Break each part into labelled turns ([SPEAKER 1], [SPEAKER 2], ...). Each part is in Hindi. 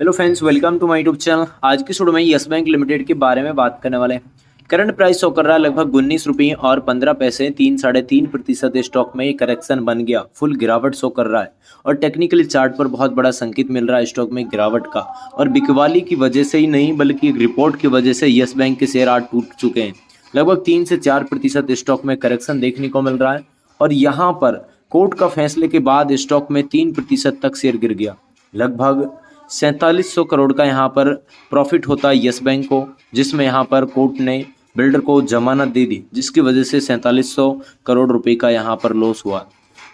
[SPEAKER 1] Hello friends, welcome to my YouTube channel. आज की वीडियो में यस बैंक लिमिटेड के बारे में बात करने वाले हैं। करंट प्राइस शो कर रहा है लगभग 19 रुपये और 15 पैसे। 3-3.5% स्टॉक में ये करेक्शन बन गया, फुल गिरावट शो कर रहा है और टेक्निकली चार्ट पर बहुत बड़ा संकेत मिल रहा है स्टॉक में गिरावट का। और बिकवाली की वजह से ही नहीं बल्कि एक रिपोर्ट की वजह से यस बैंक के शेयर आज टूट चुके हैं। लगभग 3 से 4% स्टॉक में करेक्शन देखने को मिल रहा है और यहाँ पर कोर्ट का फैसले के बाद स्टॉक में 3% तक शेयर गिर गया। लगभग 4700 करोड़ का यहाँ पर प्रॉफिट होता है यस बैंक को, जिसमें यहाँ पर कोर्ट ने बिल्डर को जमानत दे दी, जिसकी वजह से 4700 करोड़ रुपए का यहाँ पर लॉस हुआ।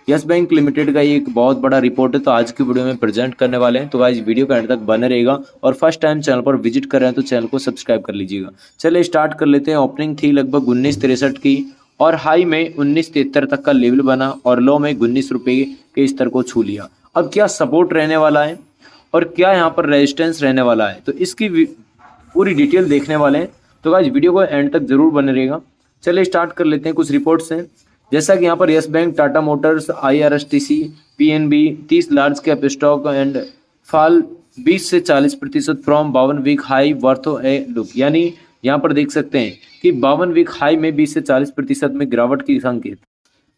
[SPEAKER 1] यस बैंक लिमिटेड का ये एक बहुत बड़ा रिपोर्ट है, तो आज की वीडियो में प्रेजेंट करने वाले हैं। तो गाइस वीडियो का एंड तक बने रहेगा और फर्स्ट टाइम चैनल पर विजिट कर रहे हैं तो चैनल को सब्सक्राइब कर लीजिएगा। चलिए स्टार्ट कर लेते हैं। ओपनिंग थी लगभग 1963 की और हाई में 1973 तक का लेवल बना और लो में 19 रुपये के स्तर को छू लिया। अब क्या सपोर्ट रहने वाला है और क्या यहाँ पर रेजिस्टेंस रहने वाला है, तो इसकी पूरी डिटेल देखने वाले हैं। तो गाइस वीडियो को एंड तक जरूर बने रहेगा। चलिए स्टार्ट कर लेते हैं। कुछ रिपोर्ट्स हैं जैसा कि यहाँ पर Yes Bank, Tata Motors, IRSTC, PNB 30 large cap stock and fall 20 से 40% from 52 week high worth a look. यानी यहाँ पर देख सकते हैं कि 52 वीक हाई में 20 से 40% में गिरावट की संकेत।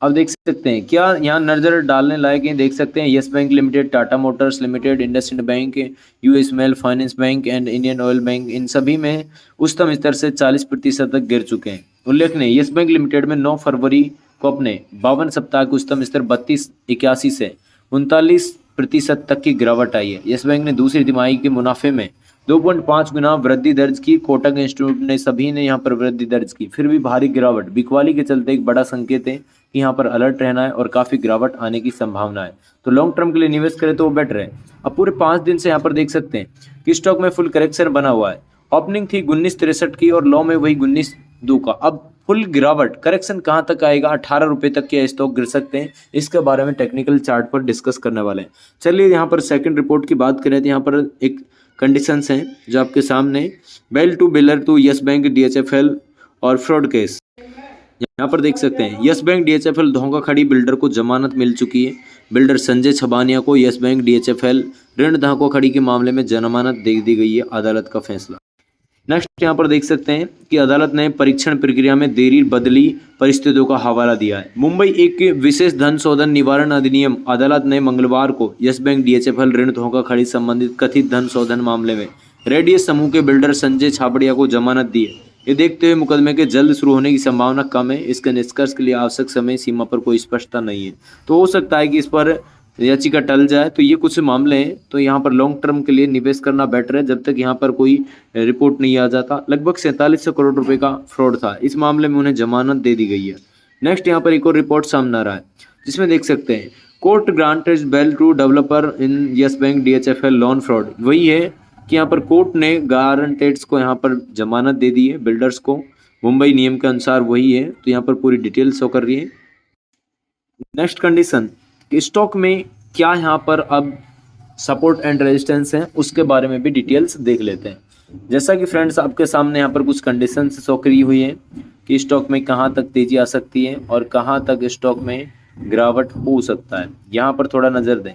[SPEAKER 1] अब देख सकते हैं क्या यहाँ नजर डालने लायक है। देख सकते हैं Yes Bank limited, Tata Motors limited, IndusInd bank, US small finance bank and Indian oil bank, इन सभी में उच्चतम स्तर से 40% तक गिर चुके हैं। उल्लेखनीय यस बैंक लिमिटेड में 9 फरवरी को अपने 52 सप्ताह के उच्चतम स्तर 32.81 से 39% तक की गिरावट आई है। यस बैंक ने दूसरी तिमाही के मुनाफे में 2.5 गुना वृद्धि दर्ज की। कोटक इंस्टीट्यूट ने सभी ने यहाँ पर वृद्धि दर्ज की, फिर भी भारी गिरावट। बिकवाली के चलते एक बड़ा संकेत है कि यहाँ पर अलर्ट रहना है और काफ़ी गिरावट आने की संभावना है। तो लॉन्ग टर्म के लिए निवेश करें तो वो बेटर है। अब पूरे 5 दिन से यहाँ पर देख सकते हैं कि स्टॉक में फुल करेक्शन बना हुआ है। ओपनिंग थी 1963 की और लो में वही 19.2 का। अब फुल गिरावट, करेक्शन कहाँ तक आएगा, 18 रुपये तक के स्टॉक गिर सकते हैं। इसके बारे में टेक्निकल चार्ट पर डिस्कस करने वाले हैं। चलिए यहाँ पर सेकंड रिपोर्ट की बात करें तो यहाँ पर एक कंडीशंस हैं जो आपके सामने। Bail to builder to Yes Bank DHFL और फ्रॉड केस। यहाँ पर देख सकते हैं यस बैंक DHFL धोखाधड़ी बिल्डर को जमानत मिल चुकी है। बिल्डर संजय छबानिया को यस बैंक DHFL ऋण धोखाधड़ी के मामले में जमानत दे दी गई है, अदालत का फैसला। नेक्स्ट यहाँ पर देख सकते हैं कि अदालत ने परीक्षण प्रक्रिया में देरी बदली परिस्थितियों का हवाला दिया है। मुंबई एक विशेष धन शोधन निवारण अधिनियम अदालत ने मंगलवार को यस बैंक DHFL ऋण धोखाधड़ी संबंधित कथित धन शोधन मामले में रेडियस समूह के बिल्डर संजय छाबड़िया को जमानत दी है। ये देखते हुए मुकदमे के जल्द शुरू होने की संभावना कम है। इसके निष्कर्ष के लिए आवश्यक समय सीमा पर कोई स्पष्टता नहीं है, तो हो सकता है कि इस पर याचिका टल जाए। तो ये कुछ मामले हैं, तो यहाँ पर लॉन्ग टर्म के लिए निवेश करना बेटर है जब तक यहाँ पर कोई रिपोर्ट नहीं आ जाता। लगभग 4700 करोड़ रुपए का फ्रॉड था, इस मामले में उन्हें जमानत दे दी गई है। नेक्स्ट यहाँ पर एक और रिपोर्ट सामने आ रहा है जिसमें देख सकते हैं court granted bail to developer in Yes Bank DHFL loan fraud. वही है कि यहाँ पर कोर्ट ने गारंटेड्स को यहाँ पर जमानत दे दी है, बिल्डर्स को मुंबई नियम के अनुसार वही है। तो यहाँ पर पूरी डिटेल शो कर रही है। नेक्स्ट कंडीशन कि स्टॉक में क्या यहाँ पर अब सपोर्ट एंड रेजिस्टेंस है, उसके बारे में भी डिटेल्स देख लेते हैं। जैसा कि फ्रेंड्स आपके सामने यहाँ पर कुछ कंडीशंस शो करी हुई है कि स्टॉक में कहाँ तक तेजी आ सकती है और कहाँ तक स्टॉक में गिरावट हो सकता है। यहाँ पर थोड़ा नज़र दें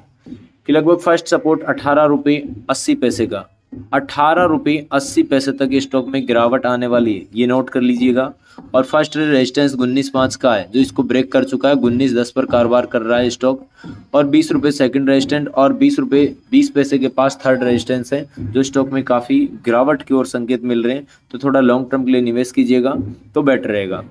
[SPEAKER 1] कि लगभग फर्स्ट सपोर्ट 18.80 का 18.80 तक स्टॉक में गिरावट आने वाली है, ये नोट कर लीजिएगा। और फर्स्ट रेजिस्टेंस 19.5 का है जो इसको ब्रेक कर चुका है। 19.10 पर कारोबार कर रहा है स्टॉक और 20 रुपये सेकेंड रेजिस्टेंस और 20 रुपये 20 पैसे के पास थर्ड रेजिस्टेंस है, जो स्टॉक में काफ़ी गिरावट की ओर संकेत मिल रहे हैं। तो थोड़ा लॉन्ग टर्म के लिए निवेश कीजिएगा तो बेटर रहेगा।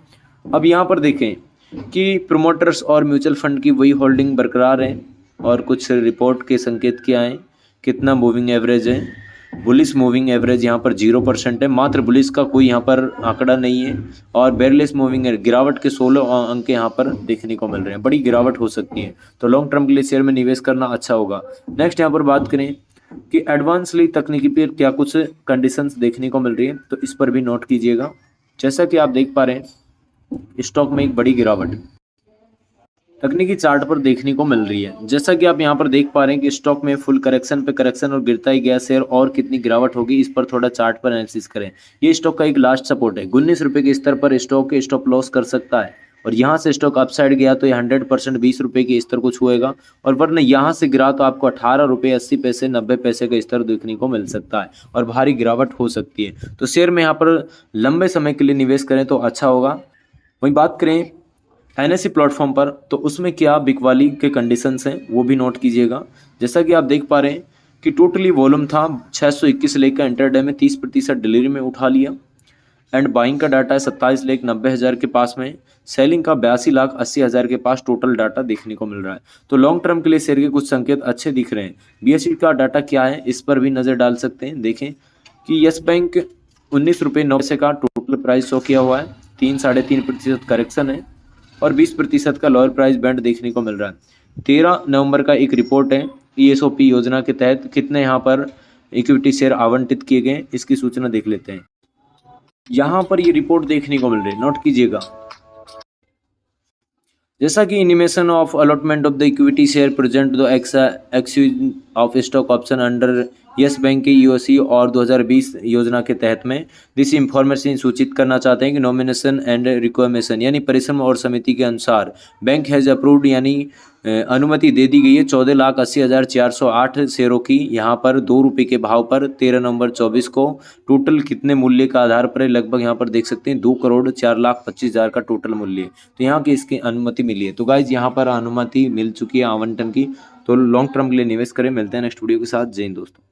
[SPEAKER 1] अब यहाँ पर देखें कि प्रोमोटर्स और म्यूचुअल फंड की वही होल्डिंग बरकरार है और कुछ रिपोर्ट के संकेत क्या हैं, कितना मूविंग एवरेज है। बुलिश मूविंग एवरेज यहाँ पर 0% है, मात्र बुलिश का कोई यहाँ पर आंकड़ा नहीं है। और बेयरलेस मूविंग गिरावट के 16 अंक यहाँ पर देखने को मिल रहे हैं, बड़ी गिरावट हो सकती है। तो लॉन्ग टर्म के लिए शेयर में निवेश करना अच्छा होगा। नेक्स्ट यहाँ पर बात करें कि एडवांसली तकनीकी पर क्या कुछ कंडीशंस देखने को मिल रही है, तो इस पर भी नोट कीजिएगा। जैसा कि आप देख पा रहे हैं स्टॉक में एक बड़ी गिरावट तकनीकी चार्ट पर देखने को मिल रही है। जैसा कि आप यहाँ पर देख पा रहे हैं कि स्टॉक में फुल करेक्शन पे करेक्शन और गिरता ही गया शेयर, और कितनी गिरावट होगी इस पर थोड़ा चार्ट पर एनालिसिस करें। ये स्टॉक का एक लास्ट सपोर्ट है 19 रुपये के स्तर पर स्टॉक स्टॉप लॉस कर सकता है और यहाँ से स्टॉक अपसाइड गया तो ये 100% 20 रुपये के स्तर को छुएगा, और वरना यहाँ से गिरा तो आपको 18 रुपये 80 पैसे 90 पैसे का स्तर देखने को मिल सकता है और भारी गिरावट हो सकती है। तो शेयर में यहाँ पर लंबे समय के लिए निवेश करें तो अच्छा होगा। वहीं बात करें एनएससी प्लेटफॉर्म पर, तो उसमें क्या बिकवाली के कंडीशंस हैं वो भी नोट कीजिएगा। जैसा कि आप देख पा रहे हैं कि टोटली वॉल्यूम था 621 लेकर इंटरडे में 30% डिलीवरी में उठा लिया, एंड बाइंग का डाटा है 27,90,000 के पास में, सेलिंग का 82,80,000 के पास टोटल डाटा देखने को मिल रहा है। तो लॉन्ग टर्म के लिए शेयर के कुछ संकेत अच्छे दिख रहे हैं। बीएसई का डाटा क्या है इस पर भी नज़र डाल सकते हैं। देखें कि यस बैंक 19 रुपये 9 पैसे का टोटल प्राइस शो किया हुआ है, 3-3.5% करेक्शन है और 20% का लोअर प्राइस बैंड देखने को मिल रहा है। 13 नवंबर का एक रिपोर्ट है ESOP योजना के तहत कितने यहाँ पर इक्विटी शेयर आवंटित किए गए, इसकी सूचना देख लेते हैं। यहाँ पर ये रिपोर्ट देखने को मिल रही है, नोट कीजिएगा। जैसा कि animation of allotment of the equity share present the exchange of stock option under yes bank के यूओसी और 2020 योजना के तहत में दिस इंफॉर्मेशन सूचित करना चाहते हैं कि नॉमिनेशन एंड रिक्वायरमेशन यानी परिश्रम और समिति के अनुसार बैंक हैज अप्रूव्ड यानी अनुमति दे दी गई है 14,80,408 शेयरों की। यहाँ पर 2 रुपये के भाव पर 13 नवंबर 24 को टोटल कितने मूल्य का आधार पर है, लगभग यहाँ पर देख सकते हैं 2,04,25,000 का टोटल मूल्य। तो यहाँ की इसकी अनुमति मिली है। तो गाइज यहाँ पर अनुमति मिल चुकी है आवंटन की। तो लॉन्ग टर्म के लिए निवेश करें। मिलते हैं नेक्स्ट वीडियो के साथ। जय हिंद दोस्तों।